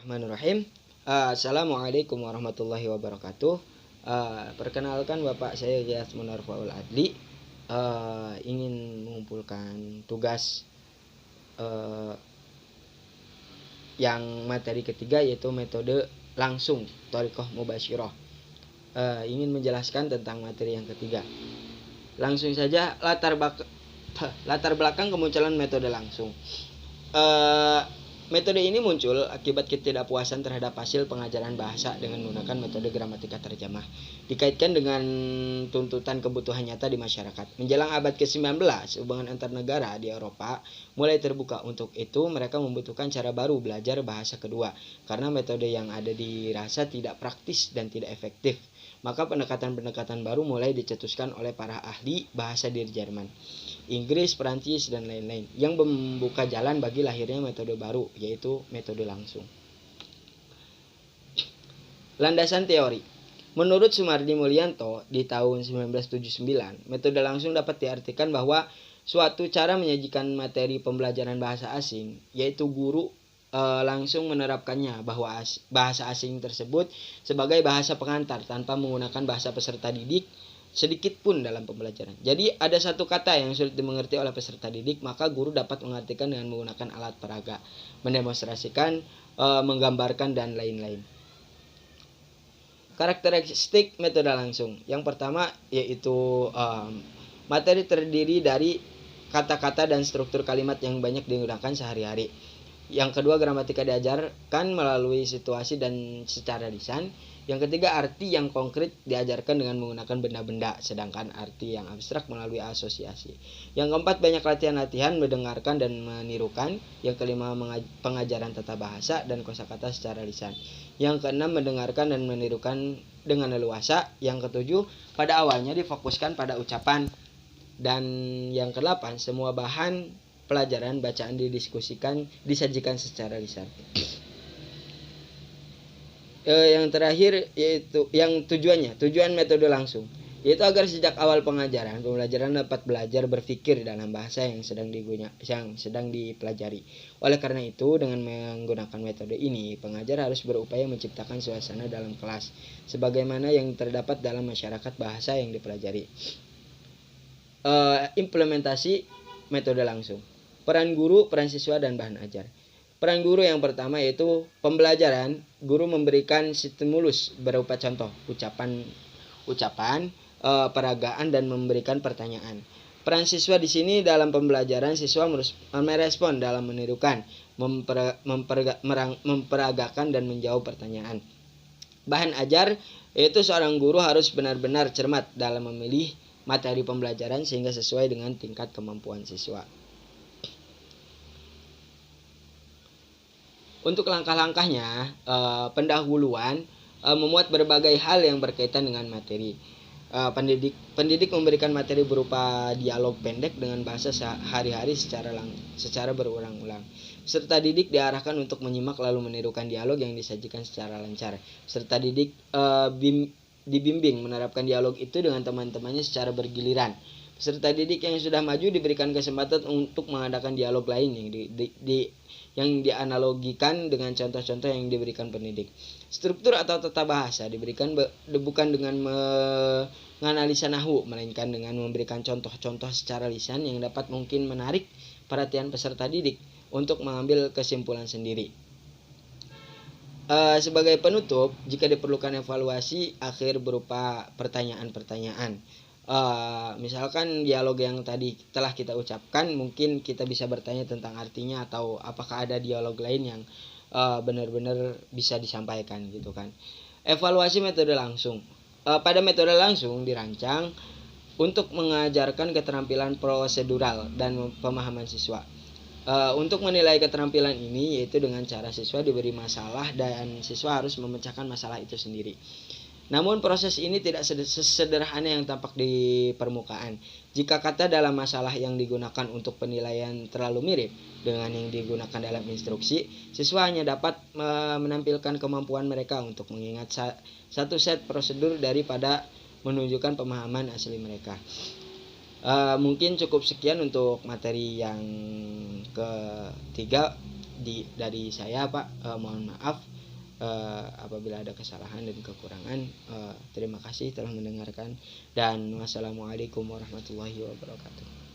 Bismillahirrahmanirrahim. Assalamualaikum warahmatullahi wabarakatuh. Perkenalkan, Bapak saya Giyas Munarfaul Adli. Ingin mengumpulkan tugas yang materi ketiga, yaitu metode langsung thoriqah mubasyirah. Ingin menjelaskan tentang materi yang ketiga. Langsung saja, latar belakang kemunculan metode langsung. Metode ini muncul akibat ketidakpuasan terhadap hasil pengajaran bahasa dengan menggunakan metode gramatika terjemah, dikaitkan dengan tuntutan kebutuhan nyata di masyarakat. Menjelang abad ke-19, hubungan antar negara di Eropa mulai terbuka. Untuk itu, mereka membutuhkan cara baru belajar bahasa kedua, karena metode yang ada dirasa tidak praktis dan tidak efektif. Maka pendekatan-pendekatan baru mulai dicetuskan oleh para ahli bahasa di Jerman, Inggris, Perancis, dan lain-lain, yang membuka jalan bagi lahirnya metode baru, yaitu metode langsung. Landasan teori. Menurut Sumardi Mulyanto di tahun 1979, metode langsung dapat diartikan bahwa suatu cara menyajikan materi pembelajaran bahasa asing, yaitu guru langsung menerapkannya bahwa bahasa asing tersebut sebagai bahasa pengantar tanpa menggunakan bahasa peserta didik sedikit pun dalam pembelajaran. Jadi ada satu kata yang sulit dimengerti oleh peserta didik, maka guru dapat mengartikan dengan menggunakan alat peraga, mendemonstrasikan, menggambarkan, dan lain-lain. Karakteristik metode langsung. Yang pertama yaitu materi terdiri dari kata-kata dan struktur kalimat yang banyak digunakan sehari-hari. Yang kedua, gramatika diajarkan melalui situasi dan secara lisan. Yang ketiga, arti yang konkret diajarkan dengan menggunakan benda-benda, sedangkan arti yang abstrak melalui asosiasi. Yang keempat, banyak latihan-latihan mendengarkan dan menirukan. Yang kelima, pengajaran tata bahasa dan kosakata secara lisan. Yang keenam, mendengarkan dan menirukan dengan leluasa. Yang ketujuh, pada awalnya difokuskan pada ucapan. Dan yang kedelapan, semua bahan pelajaran bacaan disajikan secara lisan. Yang terakhir yaitu tujuan metode langsung, yaitu agar sejak awal pembelajaran dapat belajar berpikir dalam bahasa yang sedang dipelajari. Oleh karena itu, dengan menggunakan metode ini, pengajar harus berupaya menciptakan suasana dalam kelas sebagaimana yang terdapat dalam masyarakat bahasa yang dipelajari. Implementasi metode langsung. Peran guru, peran siswa, dan bahan ajar. Peran guru yang pertama yaitu pembelajaran. Guru memberikan stimulus berupa contoh, ucapan, peragaan, dan memberikan pertanyaan. Peran siswa di sini dalam pembelajaran, siswa merespon dalam menirukan, memperagakan, dan menjawab pertanyaan. Bahan ajar yaitu seorang guru harus benar-benar cermat dalam memilih materi pembelajaran sehingga sesuai dengan tingkat kemampuan siswa. Untuk langkah-langkahnya, pendahuluan memuat berbagai hal yang berkaitan dengan materi. Pendidik memberikan materi berupa dialog pendek dengan bahasa sehari-hari secara berulang-ulang. Peserta didik diarahkan untuk menyimak lalu menirukan dialog yang disajikan secara lancar. Peserta didik dibimbing menerapkan dialog itu dengan teman-temannya secara bergiliran. Peserta didik yang sudah maju diberikan kesempatan untuk mengadakan dialog lain yang dianalogikan dengan contoh-contoh yang diberikan pendidik. Struktur atau tata bahasa diberikan bukan dengan menganalisa nahwu, melainkan dengan memberikan contoh-contoh secara lisan yang dapat mungkin menarik perhatian peserta didik untuk mengambil kesimpulan sendiri. Sebagai penutup, jika diperlukan evaluasi akhir berupa pertanyaan-pertanyaan. Misalkan dialog yang tadi telah kita ucapkan, mungkin kita bisa bertanya tentang artinya atau apakah ada dialog lain yang benar-benar bisa disampaikan gitu kan. Evaluasi metode langsung. Pada metode langsung dirancang untuk mengajarkan keterampilan prosedural dan pemahaman siswa. Untuk menilai keterampilan ini yaitu dengan cara siswa diberi masalah dan siswa harus memecahkan masalah itu sendiri. Namun proses ini tidak sesederhana yang tampak di permukaan. Jika kata dalam masalah yang digunakan untuk penilaian terlalu mirip dengan yang digunakan dalam instruksi, siswa hanya dapat menampilkan kemampuan mereka untuk mengingat satu set prosedur daripada menunjukkan pemahaman asli mereka. Mungkin cukup sekian untuk materi yang ketiga. dari saya Pak. Mohon maaf apabila ada kesalahan dan kekurangan. Terima kasih telah mendengarkan dan wassalamualaikum warahmatullahi wabarakatuh.